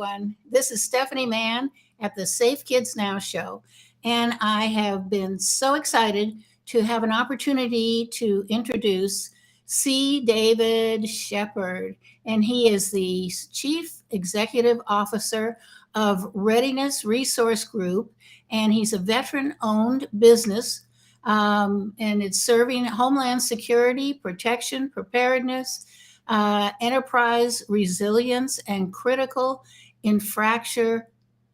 everyone. This is Stephanie Mann at the Safe Kids Now show. And I have been so excited to have an opportunity to introduce C. David Shepard. And he is the Chief Executive Officer of Readiness Resource Group. And he's a veteran owned business. And it's serving homeland security, protection, preparedness, enterprise resilience, and critical infrastructure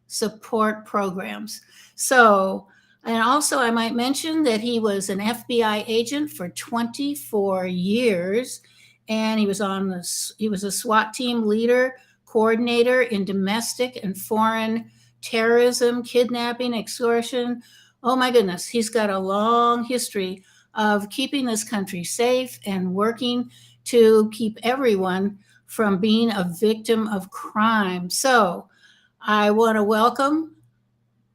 support programs. So, and also I might mention that he was an FBI agent for 24 years, and he was a SWAT team leader, coordinator in domestic and foreign terrorism, kidnapping, extortion. Oh my goodness, he's got a long history of keeping this country safe and working to keep everyone from being a victim of crime. So I want to welcome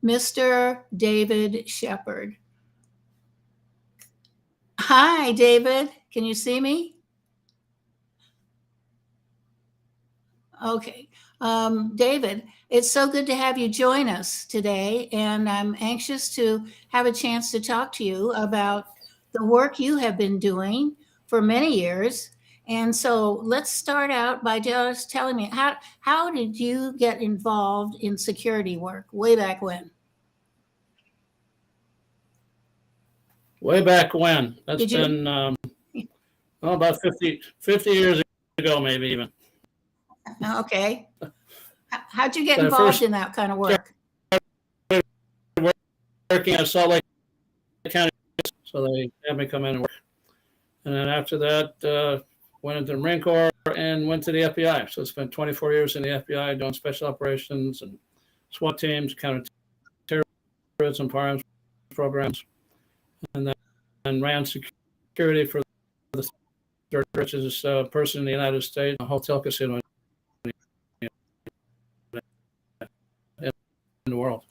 Mr. David Shepard. Hi, David. Can you see me? Okay. David, it's so good to have you join us today, and I'm anxious to have a chance to talk to you about the work you have been doing for many years. And so let's start out by just telling me how did you get involved in security work way back when? Way back when? That's been about 50 years ago, maybe even. Okay. How'd you get involved in that kind of work? Working at Salt Lake County, so they had me come in and work. And then after that, went into the Marine Corps and went to the FBI. So spent 24 years in the FBI doing special operations and SWAT teams, counterterrorism, firearms programs, and then ran security for the third richest person in the United States, a hotel casino in the world.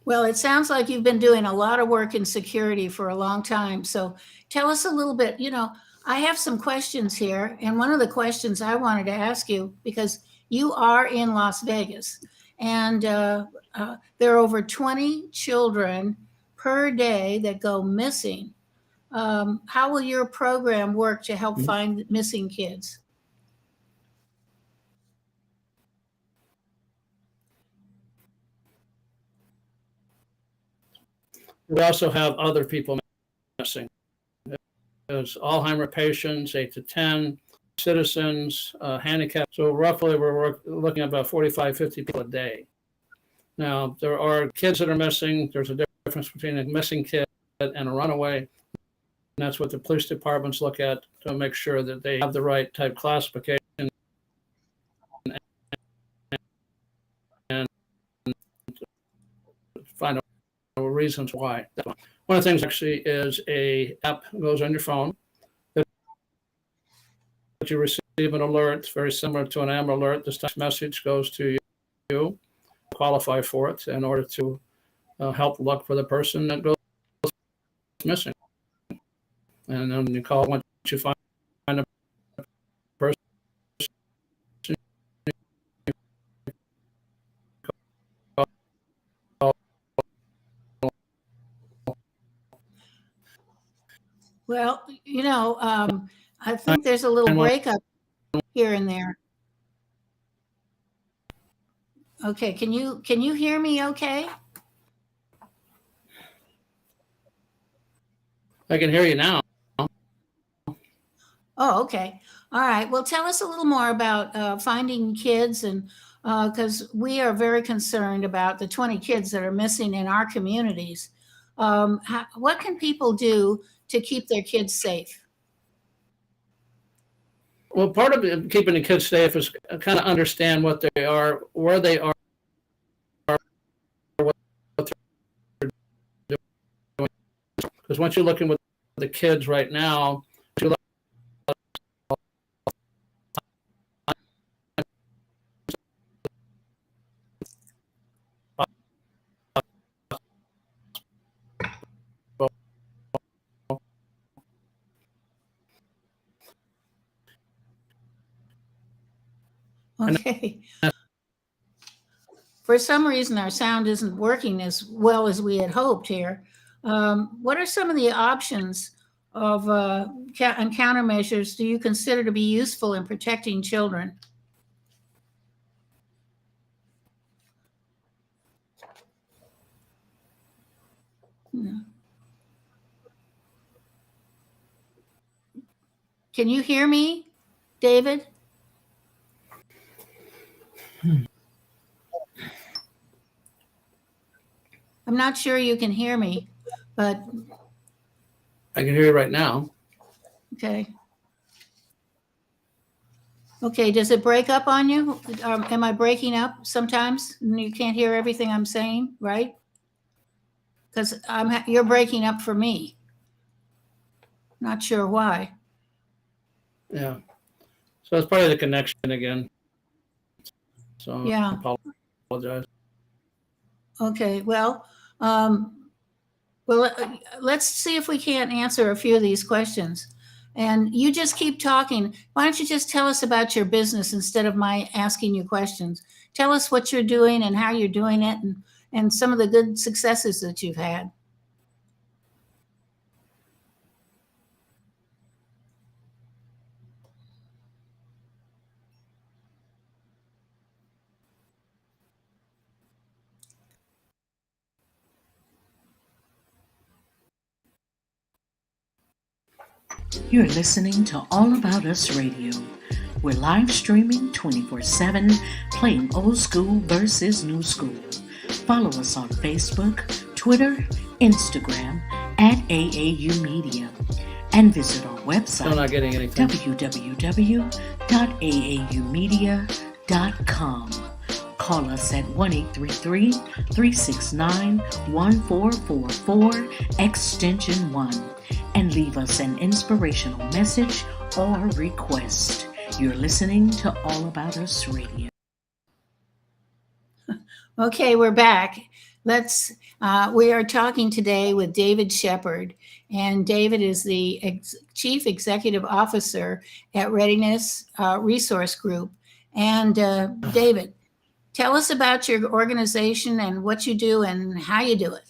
Well, it sounds like you've been doing a lot of work in security for a long time. So tell us a little bit. I have some questions here. And one of the questions I wanted to ask you, because you are in Las Vegas, and there are over 20 children per day that go missing. How will your program work to help find missing kids? We also have other people missing. There's Alzheimer's patients, 8 to 10, citizens, handicapped. So roughly we're looking at about 45, 50 people a day. Now, there are kids that are missing. There's a difference between a missing kid and a runaway. And that's what the police departments look at to make sure that they have the right type classification and find out reasons why. One of the things actually is a app goes on your phone that you receive an alert, very similar to an Amber Alert. This text message goes to you, qualify for it in order to help look for the person that goes missing. And then you call once you find a person. Well, I think there's a little breakup here and there. Okay, can you hear me okay? I can hear you now. Oh, okay. All right. Well, tell us a little more about finding kids, and because we are very concerned about the 20 kids that are missing in our communities. What can people do to keep their kids safe? Well, part of keeping the kids safe is kind of understand what they are, where they are, what they're doing. Because once you're looking with the kids right now, Okay. For some reason, our sound isn't working as well as we had hoped here. What are some of the options of and countermeasures do you consider to be useful in protecting children? Can you hear me, David? I'm not sure you can hear me, but I can hear you right now. okay. Okay, does it break up on you? Am I breaking up sometimes? You can't hear everything I'm saying, right? Because you're breaking up for me. Not sure why. Yeah. So it's probably the connection again. So Yeah. I apologize. Okay, well, let's see if we can't answer a few of these questions. And you just keep talking. Why don't you just tell us about your business instead of my asking you questions? Tell us what you're doing and how you're doing it and some of the good successes that you've had. You're listening to All About Us Radio. We're live streaming 24/7, playing old school versus new school. Follow us on Facebook, Twitter, Instagram at AAU Media, and visit our website Still not getting anything. www.aaumedia.com. Call us at 1-833-369-1444, extension 1, and leave us an inspirational message or request. You're listening to All About Us Radio. Okay, we're back. We are talking today with David Shepard, and David is the Chief Executive Officer at Readiness Resource Group. And David, tell us about your organization and what you do and how you do it.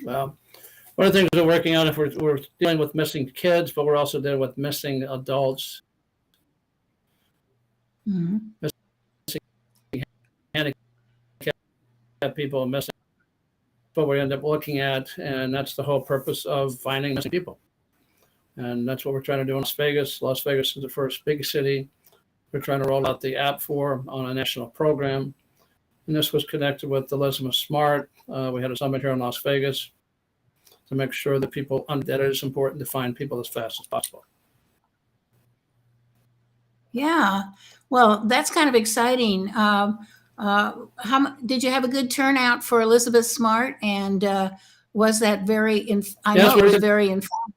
Well, one of the things we're working on, if we're dealing with missing kids, but we're also dealing with missing adults, handicapped people missing. What we end up looking at, and that's the whole purpose of finding missing people. And that's what we're trying to do in Las Vegas. Las Vegas is the first big city we're trying to roll out the app for on a national program. And this was connected with Elizabeth Smart. We had a summit here in Las Vegas to make sure that that it is important to find people as fast as possible. Yeah, well, that's kind of exciting. Did you have a good turnout for Elizabeth Smart? And was that I know it was very informative.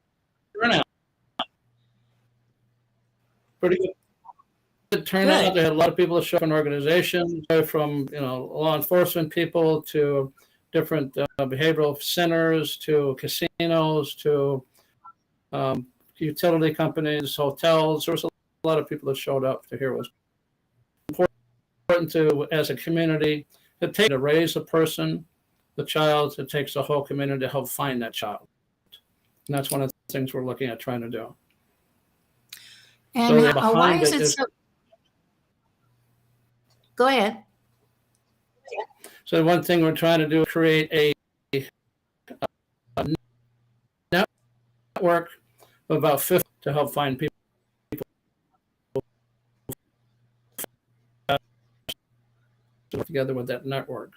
Turnout. Pretty good turnout. Good. They had a lot of people that show up in organizations, from law enforcement people to different behavioral centers to casinos to utility companies, hotels. There was a lot of people that showed up to hear what was important to, as a community, it takes to raise a person, the child. It takes the whole community to help find that child. And that's one of the things we're looking at trying to do. And why is it so? Go ahead. So one thing we're trying to do is create a network of about 50 to help find people together with that network.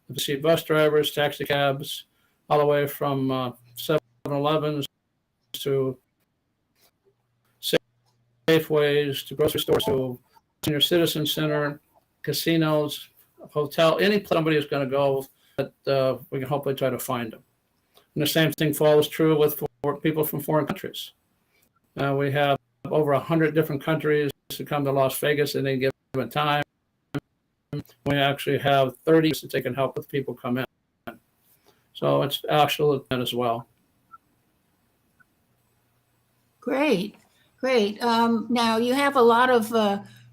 You see bus drivers, taxi cabs, all the way from 7-Elevens to Safeways to grocery stores to senior citizen center, casinos, hotel, any place somebody is going to go, that we can hopefully try to find them. And the same thing follows true with people from foreign countries. We have over 100 different countries to come to Las Vegas at any given time. We actually have 30 that they can help with people come in. So it's actual as well. Great. Great. Now you have a lot of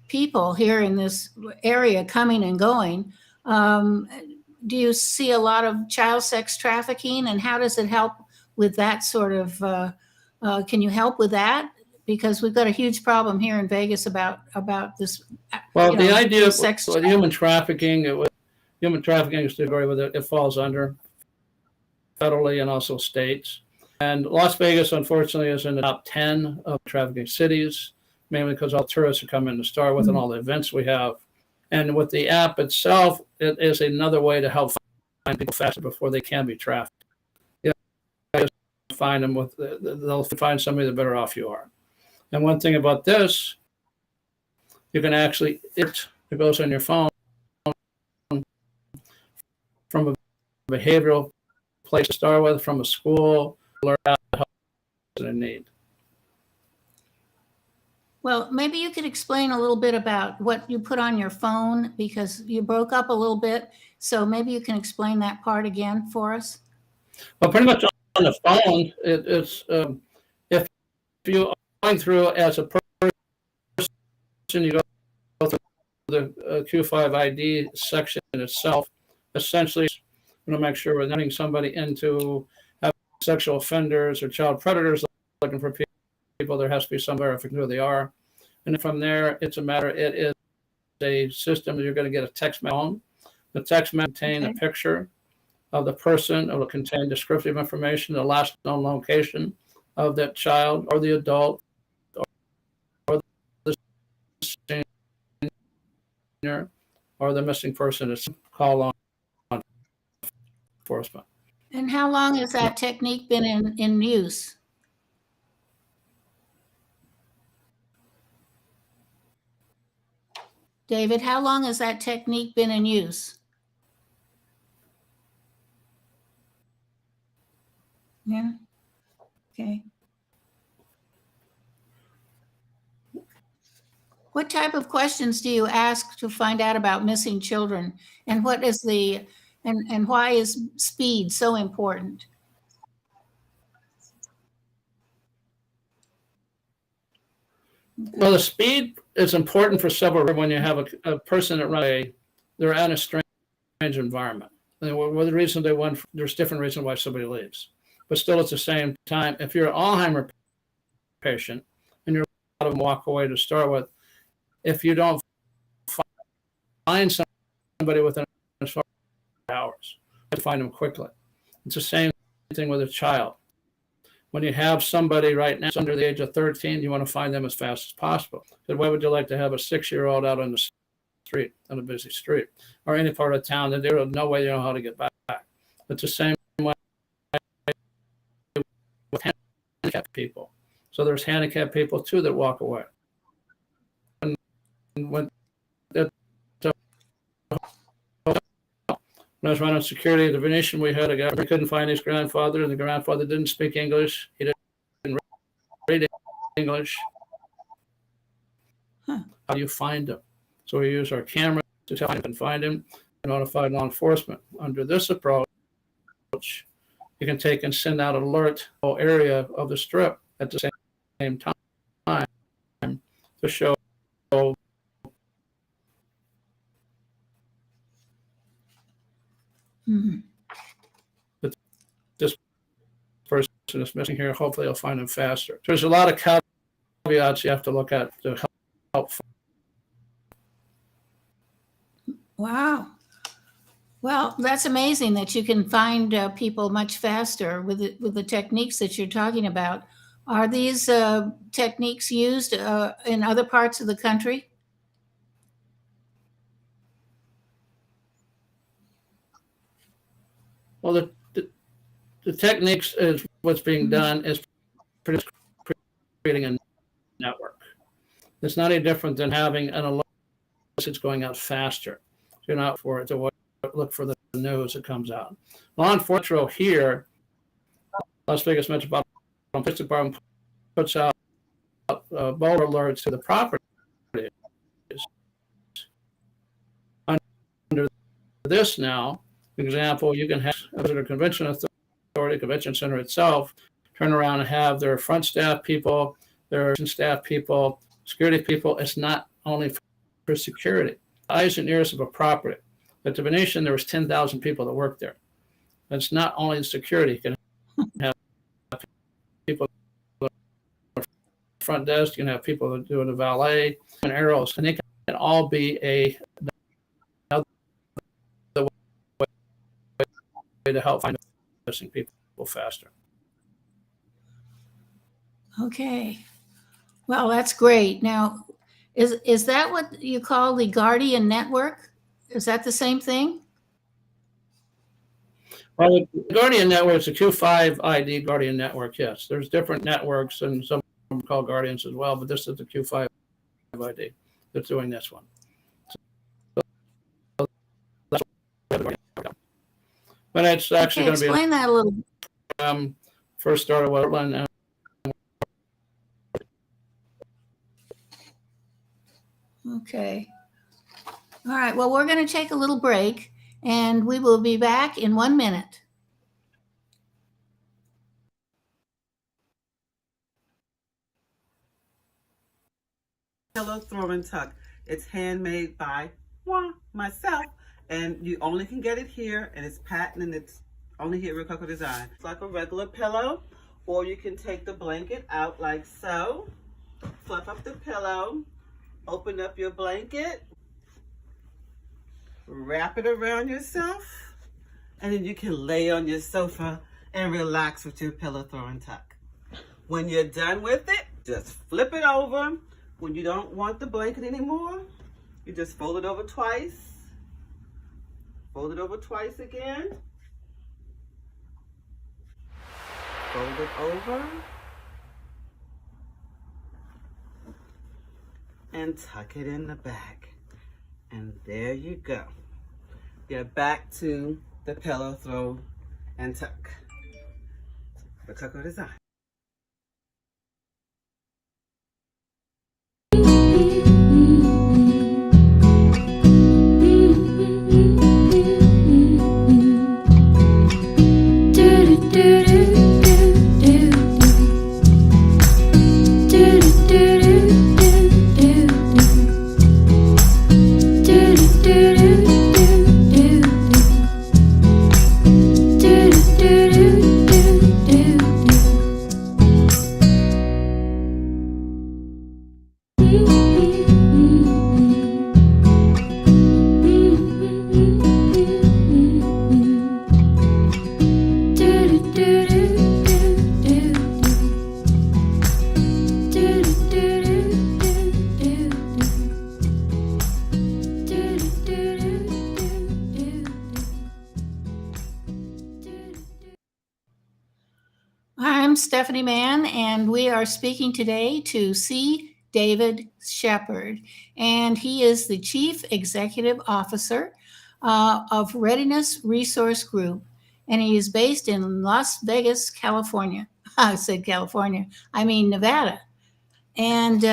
people here in this area coming and going. Um, do you see a lot of child sex trafficking, and how does it help with that sort of? Can you help with that? Because we've got a huge problem here in Vegas about this. Well, you the know, idea sex with human trafficking, human trafficking is category with it falls under federally and also states. And Las Vegas, unfortunately, is in the top 10 of trafficking cities, mainly because all tourists are coming to start with and all the events we have. And with the app itself, it is another way to help find people faster before they can be trafficked. You know, find them they'll find somebody, the better off you are. And one thing about this, you can actually, it goes on your phone from a behavioral place to start with, from a school, learn how to help in need. Well, maybe you could explain a little bit about what you put on your phone, because you broke up a little bit. So maybe you can explain that part again for us. Well, pretty much on the phone, it's if you are going through as a person, you go through the Q5 ID section itself. Essentially, you know, make sure we're not getting somebody into sexual offenders or child predators looking for people. There has to be some verification who they are. And from there, it's a matter, it is a system that you're going to get a text message. The text message contain a picture of the person. It will contain descriptive information, the last known location of that child or the adult or the senior or the missing person. It's call on enforcement. And how long has that technique been in use? David, how long has that technique been in use? Yeah. Okay. What type of questions do you ask to find out about missing children? And what is and why is speed so important? Well, the speed is important for several. When you have a person that runs they're in a strange environment. And the reason they want, there's different reasons why somebody leaves. But still, at the same time, if you're an Alzheimer's patient and you're a lot of them walk away to start with, if you don't find somebody within 4 hours, you have to find them quickly. It's the same thing with a child. When you have somebody right now under the age of 13, you want to find them as fast as possible. But why would you like to have a 6-year-old out on the street, on a busy street, or any part of town that there's no way you know how to get back? It's the same way with handicapped people. So there's handicapped people too that walk away. And when I was running security at the Venetian, we had a guy who couldn't find his grandfather, and the grandfather didn't speak English. He didn't read English. How do you find him? So we use our camera to tell him and find him and notify law enforcement. Under this approach, you can take and send out an alert whole area of the strip at the same time to show that this person is missing here. Hopefully, you'll find them faster. So there's a lot of caveats you have to look at to help. Wow. Well, that's amazing that you can find people much faster with the techniques that you're talking about. Are these techniques used in other parts of the country? Well, the techniques is what's being done is creating a network. It's not any different than having an alert that's going out faster. You're not for it to look for the news that comes out. Law enforcement here, Las Vegas Metropolitan Police Department puts out bold alerts to the property. Under this now, for example, you can have a visitor convention authority, convention center itself, turn around and have their front staff people There are staff people, security people. It's not only for security. Eyes and ears of a property. At the Venetian, there was 10,000 people that worked there. It's not only security. You can have people at the front desk. You can have people that do the valet and arrows, and they can all be another way to help find missing people faster. Okay. Well, that's great. Now, is that what you call the Guardian Network? Is that the same thing? Well, the Guardian Network is a Q5 ID Guardian Network, yes. There's different networks, and some of them are called Guardians as well, but this is the Q5 ID that's doing this one. So that's but it's actually Okay, going to be explain that a little. first started with Portland. Okay. All right. Well, we're going to take a little break, and we will be back in 1 minute. Pillow Throw and Tuck. It's handmade by myself, and you only can get it here, and it's patent, and it's only here at Rococo Design. It's like a regular pillow, or you can take the blanket out like so, fluff up the pillow, open up your blanket, wrap it around yourself, and then you can lay on your sofa and relax with your Pillow Throw and Tuck. When you're done with it, just flip it over. When you don't want the blanket anymore, you just fold it over twice. Fold it over twice again. Fold it over. And tuck it in the back. And there you go. You're back to the Pillow Throw and Tuck. Rococo Design. I'm Stephanie Mann, and we are speaking today to C. David Shepard, and he is the Chief Executive Officer of Readiness Resource Group, and he is based in Las Vegas, California. I said California, I mean Nevada. And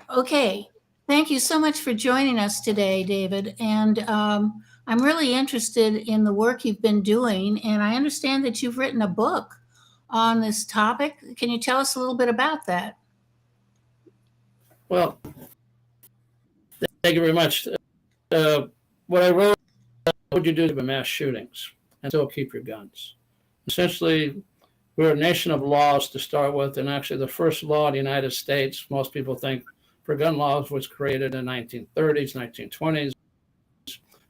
okay, thank you so much for joining us today, David. And I'm really interested in the work you've been doing, and I understand that you've written a book on this topic. Can you tell us a little bit about that? Well, thank you very much. What I wrote, what would you do with mass shootings and still keep your guns? Essentially, we're a nation of laws to start with, and actually the first law in the United States, most people think for gun laws, was created in the 1930s, 1920s.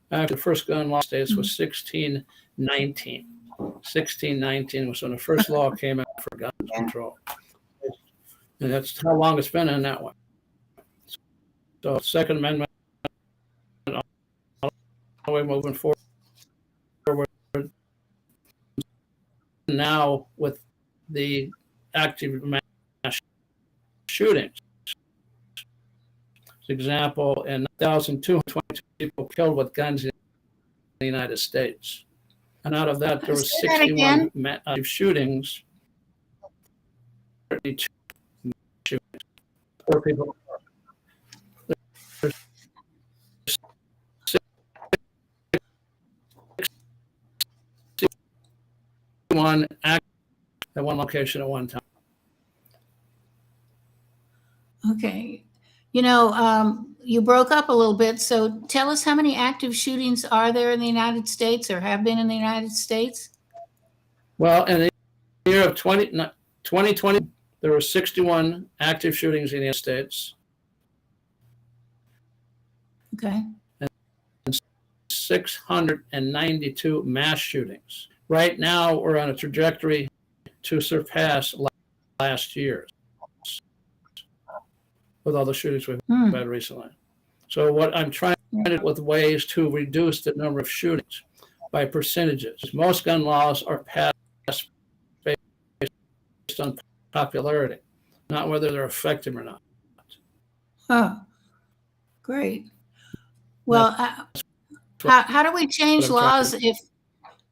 Actually, the first gun law in the States was 1619. 1619 was when the first law came out for gun control. And that's how long it's been in that one. So Second Amendment, all the way moving forward. Now with the active mass shootings. For example, in 1,222 people killed with guns in the United States. And out of that, there were 61 shootings. 32 shootings. 4 people. One act at one location at one time. Okay. You broke up a little bit, so tell us how many active shootings are there in the United States or have been in the United States? Well, in the year of 2020, there were 61 active shootings in the United States. Okay. 692 mass shootings. Right now, we're on a trajectory to surpass last year's with all the shootings we've had recently. So what I'm trying to do with ways to reduce the number of shootings by percentages. Most gun laws are passed based on popularity, not whether they're effective or not. Oh, great. Well, how do we change laws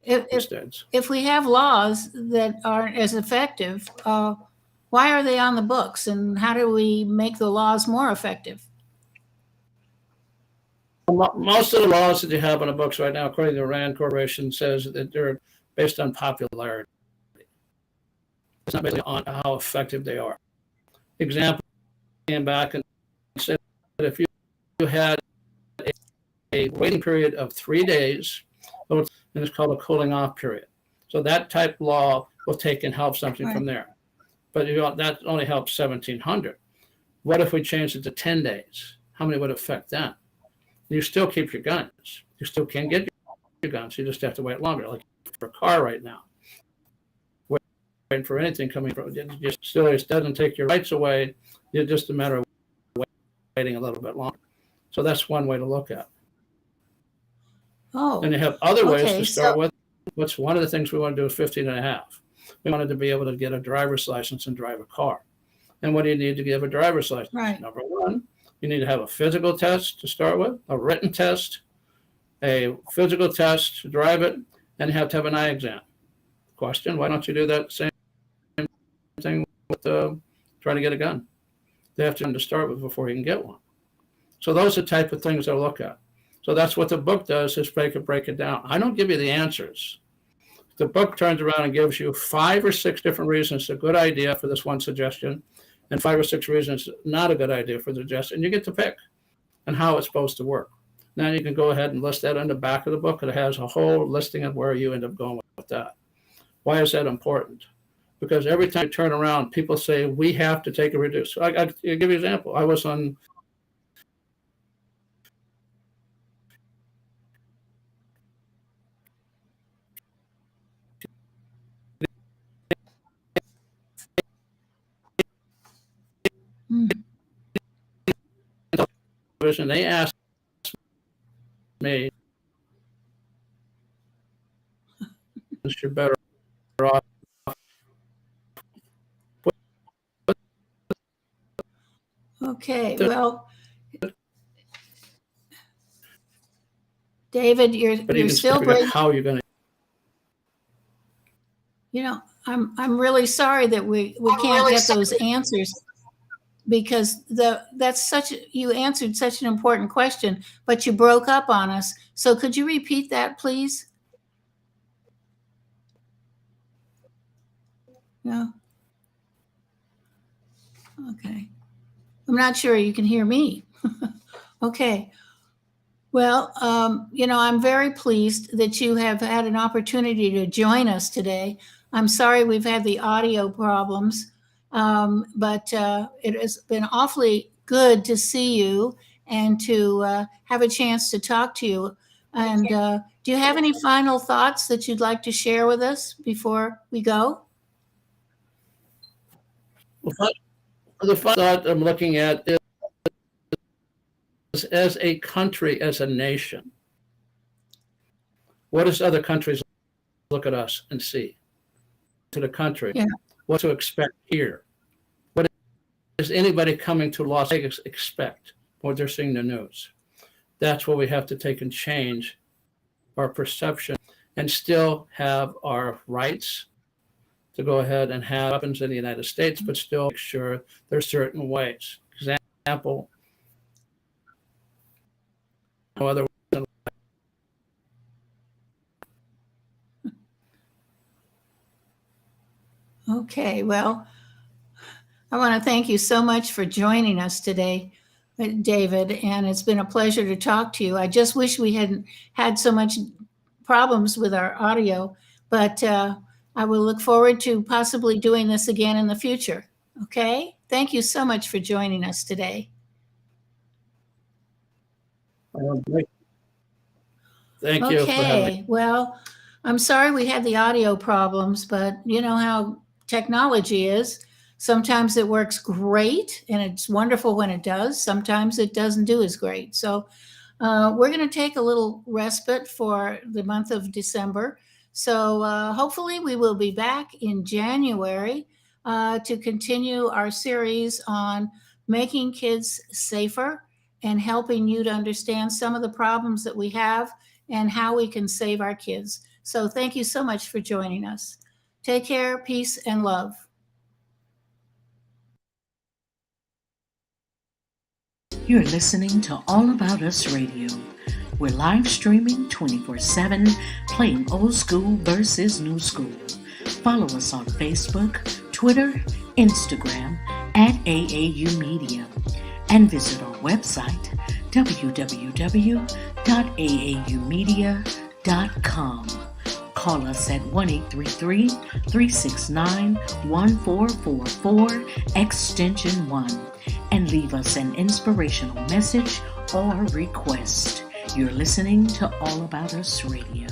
if we have laws that aren't as effective? Why are they on the books, and how do we make the laws more effective? Most of the laws that you have on the books right now, according to the RAND Corporation, says that they're based on popularity. It's not based on how effective they are. Example, came back and said that if you had a waiting period of 3 days, and it's called a cooling off period. So that type of law will take and help something from there. But that only helps 1,700. What if we changed it to 10 days? How many would affect that? You still keep your guns. You still can get your guns. You just have to wait longer. Like for a car right now, waiting for anything coming from it, it doesn't take your rights away. It's just a matter of waiting a little bit longer. So that's one way to look at it. Oh, and you have other ways to start with. What's one of the things we want to do is 15 and a half. We wanted to be able to get a driver's license and drive a car. And what do you need to give a driver's license? Right. Number one, you need to have a physical test to start with, a written test, a physical test to drive it, and you have to have an eye exam. Question, why don't you do that same thing with trying to get a gun? They have to start with before you can get one. So those are the type of things I look at. So that's what the book does, is break it down. I don't give you the answers. The book turns around and gives you 5 or 6 different reasons it's a good idea for this one suggestion, and 5 or 6 reasons not a good idea for the suggestion. You get to pick and how it's supposed to work. Now you can go ahead and list that on the back of the book. It has a whole listing of where you end up going with that. Why is that important? Because every time you turn around, people say, we have to take a reduce. I'll give you an example. I was on television. They asked me, you're better off. Okay, well, David, you're still breaking. How you're going to. I'm really sorry that we can't get those answers, because you answered such an important question, but you broke up on us. So could you repeat that, please? No. Okay. I'm not sure you can hear me. Okay. Well, I'm very pleased that you have had an opportunity to join us today. I'm sorry we've had the audio problems, but it has been awfully good to see you and to have a chance to talk to you. And do you have any final thoughts that you'd like to share with us before we go? Well, the final thought I'm looking at is, as a country, as a nation, what does other countries look at us and see? To the country, what to expect here? What does anybody coming to Las Vegas expect? What they're seeing in the news? That's what we have to take and change our perception, and still have our rights to go ahead and have weapons in the United States, but still make sure there's certain ways. Example, no other. Okay, well, I want to thank you so much for joining us today, David, and it's been a pleasure to talk to you. I just wish we hadn't had so much problems with our audio, but I will look forward to possibly doing this again in the future. Okay? Thank you so much for joining us today. Thank you for having me. Okay, well, I'm sorry we had the audio problems, but you know how technology is. Sometimes it works great and it's wonderful when it does. Sometimes it doesn't do as great. So we're going to take a little respite for the month of December. So hopefully we will be back in January to continue our series on making kids safer and helping you to understand some of the problems that we have and how we can save our kids. So thank you so much for joining us. Take care, peace, and love. You're listening to All About Us Radio. We're live streaming 24/7, playing old school versus new school. Follow us on Facebook, Twitter, Instagram at AAU Media, and visit our website www.aaumedia.com. Call us at 1-833-369-1444, extension 1, and leave us an inspirational message or request. You're listening to All About Us Radio.